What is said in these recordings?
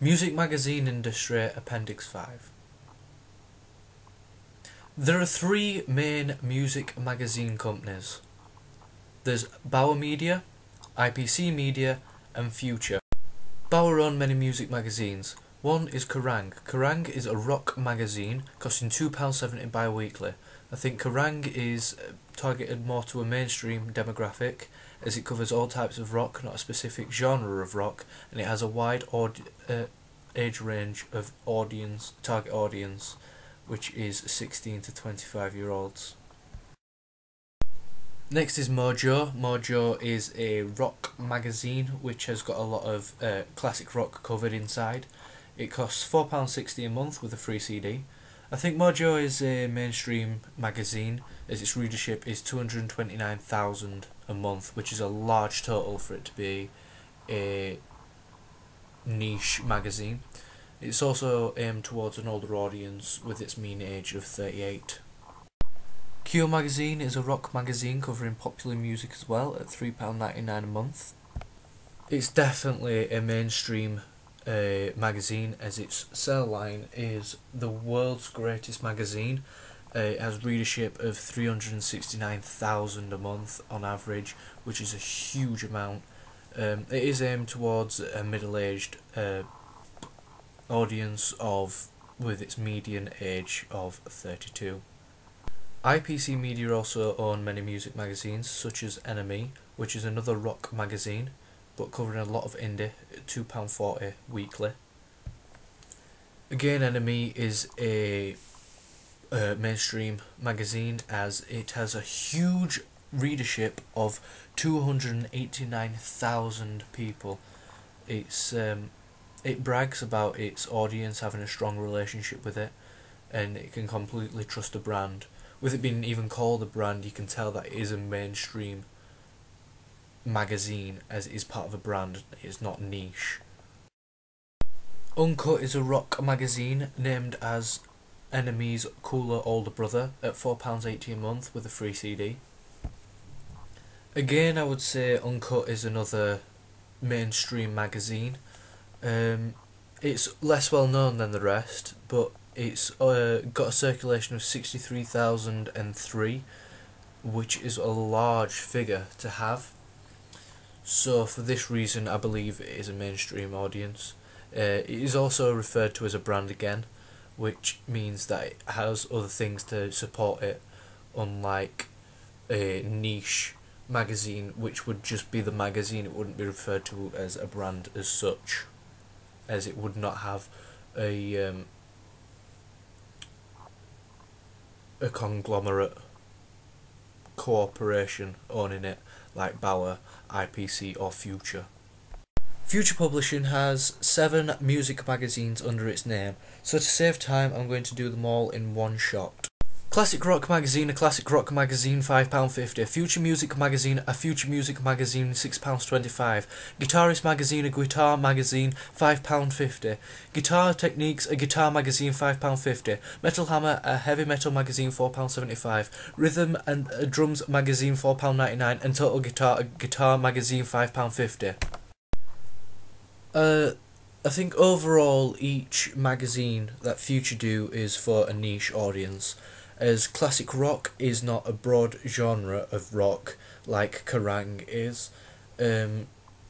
Music magazine industry Appendix 5. There are three main music magazine companies. There's Bauer Media, IPC Media and Future. Bauer own many music magazines. One is Kerrang! Kerrang! Is a rock magazine costing £2.70 bi-weekly. I think Kerrang! Is targeted more to a mainstream demographic, as it covers all types of rock, not a specific genre of rock, and it has a wide age range of target audience, which is 16 to 25-year-olds. Next is Mojo. Mojo is a rock magazine which has got a lot of classic rock covered inside. It costs £4.60 a month with a free CD. I think Mojo is a mainstream magazine as its readership is 229,000 a month, which is a large total for it to be a niche magazine. It's also aimed towards an older audience with its mean age of 38. Cure magazine is a rock magazine covering popular music as well at £3.99 a month. It's definitely a mainstream magazine as its sell line is the world's greatest magazine. It has readership of 369,000 a month on average, which is a huge amount. It is aimed towards a middle-aged audience with its median age of 32. IPC Media also own many music magazines such as NME, which is another rock magazine but covering a lot of indie at £2.40 weekly. Again, NME is a mainstream magazine as it has a huge readership of 289,000 people. It brags about its audience having a strong relationship with it, and it can completely trust the brand. With it being even called a brand, you can tell that it is a mainstream magazine as it is part of a brand. It's not niche. Uncut is a rock magazine named as NME's cooler older brother at £4.80 a month with a free CD. Again, I would say Uncut is another mainstream magazine. It's less well known than the rest, but it's got a circulation of 63,003, which is a large figure to have. So for this reason I believe it is a mainstream audience. It is also referred to as a brand again, which means that it has other things to support it, unlike a niche magazine which would just be the magazine. It wouldn't be referred to as a brand as such, as it would not have a conglomerate corporation owning it like Bauer, IPC or Future. Future Publishing has 7 music magazines under its name, so to save time I'm going to do them all in one shot. Classic Rock Magazine, a Classic Rock Magazine, £5.50. Future Music Magazine, a Future Music Magazine, £6.25. Guitarist Magazine, a Guitar Magazine, £5.50. Guitar Techniques, a Guitar Magazine, £5.50. Metal Hammer, a Heavy Metal Magazine, £4.75. Rhythm and Drums Magazine, £4.99. And Total Guitar, a Guitar Magazine, £5.50. I think overall each magazine that Future do is for a niche audience, as classic rock is not a broad genre of rock like Kerrang! Is.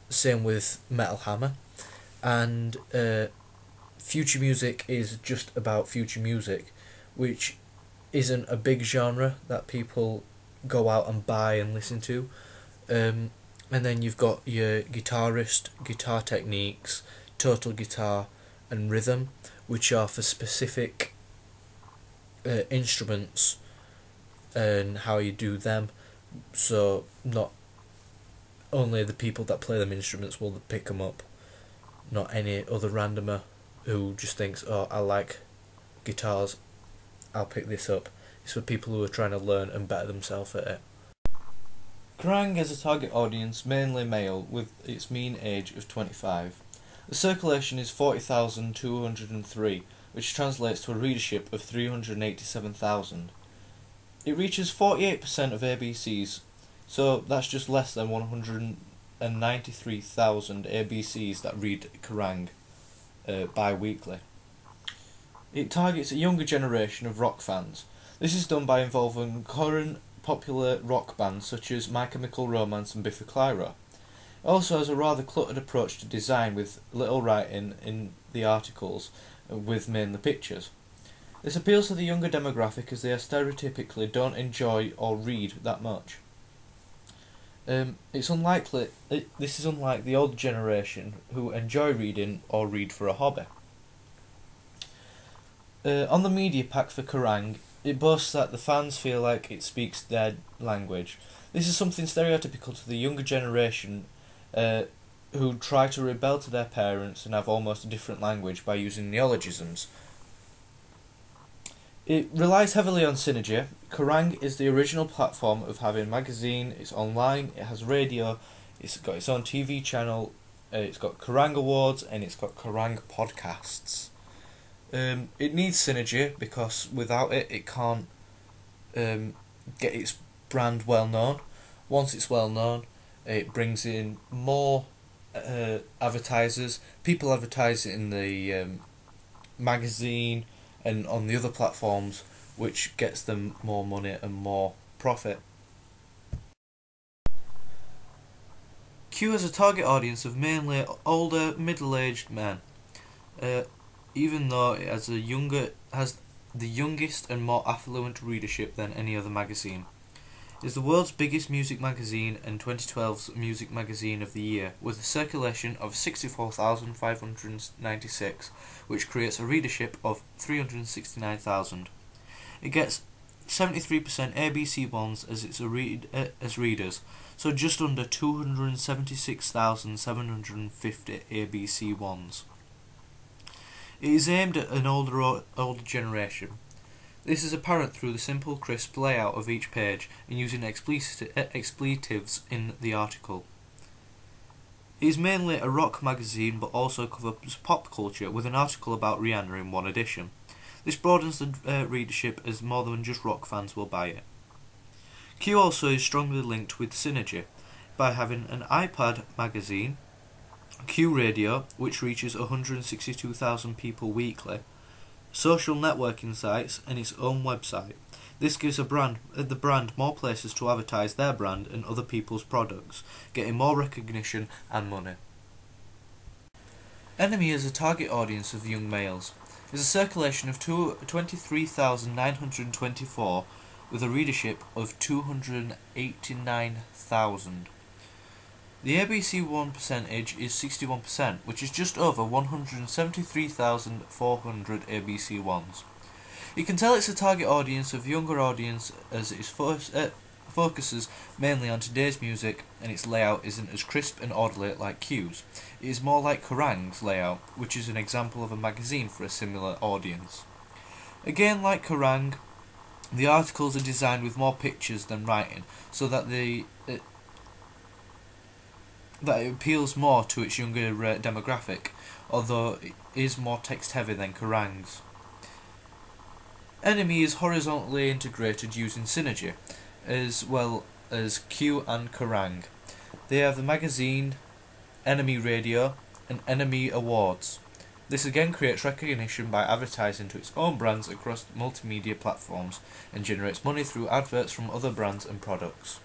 Same with Metal Hammer, and Future Music is just about future music, which isn't a big genre that people go out and buy and listen to. And then you've got your Guitarist, Guitar Techniques, Total Guitar and Rhythm, which are for specific instruments and how you do them, so not only the people that play them instruments will pick them up, not any other randomer who just thinks, oh, I like guitars, I'll pick this up. It's for people who are trying to learn and better themselves at it. Kerrang! Has a target audience mainly male with its mean age of 25. The circulation is 40,203, which translates to a readership of 387,000. It reaches 48% of ABCs, so that's just less than 193,000 ABCs that read Kerrang! bi-weekly. It targets a younger generation of rock fans. This is done by involving current popular rock bands such as My Chemical Romance and Biffy Clyro. It also has a rather cluttered approach to design with little writing in the articles, with mainly pictures. This appeals to the younger demographic as they stereotypically don't enjoy or read that much. This is unlike the older generation who enjoy reading or read for a hobby. On the media pack for Kerrang, it boasts that the fans feel like it speaks their language. This is something stereotypical to the younger generation who try to rebel to their parents and have almost a different language by using neologisms. It relies heavily on synergy. Kerrang is the original platform of having a magazine, it's online, it has radio, it's got its own TV channel, it's got Kerrang Awards, and it's got Kerrang podcasts. It needs synergy because without it, it can't get its brand well known. Once it's well known, it brings in more advertisers. People advertise it in the magazine and on the other platforms, which gets them more money and more profit. Q has a target audience of mainly older, middle-aged men. Even though it has the youngest and more affluent readership than any other magazine. It is the world's biggest music magazine and 2012's Music Magazine of the Year, with a circulation of 64,596, which creates a readership of 369,000. It gets 73% ABC ones as as readers, so just under 276,750 ABC ones. It is aimed at an older generation. This is apparent through the simple, crisp layout of each page and using expletives in the article. It is mainly a rock magazine but also covers pop culture with an article about Rihanna in one edition. This broadens the readership as more than just rock fans will buy it. Q also is strongly linked with Synergy by having an iPad magazine, Q Radio, which reaches 162,000 people weekly, social networking sites, and its own website. This gives the brand more places to advertise their brand and other people's products, getting more recognition and money. Enemy is a target audience of young males. It is a circulation of 23,924 with a readership of 289,000. The ABC One percentage is 61%, which is just over 173,400 ABC Ones. You can tell it's a target audience of younger audience as it focuses mainly on today's music and its layout isn't as crisp and orderly like Q's. It is more like Kerrang's layout, which is an example of a magazine for a similar audience. Again, like Kerrang, the articles are designed with more pictures than writing, so that it appeals more to its younger demographic, although it is more text heavy than Kerrang's. Enemy is horizontally integrated using Synergy, as well as Q and Kerrang. They have the magazine, Enemy Radio, and Enemy Awards. This again creates recognition by advertising to its own brands across multimedia platforms and generates money through adverts from other brands and products.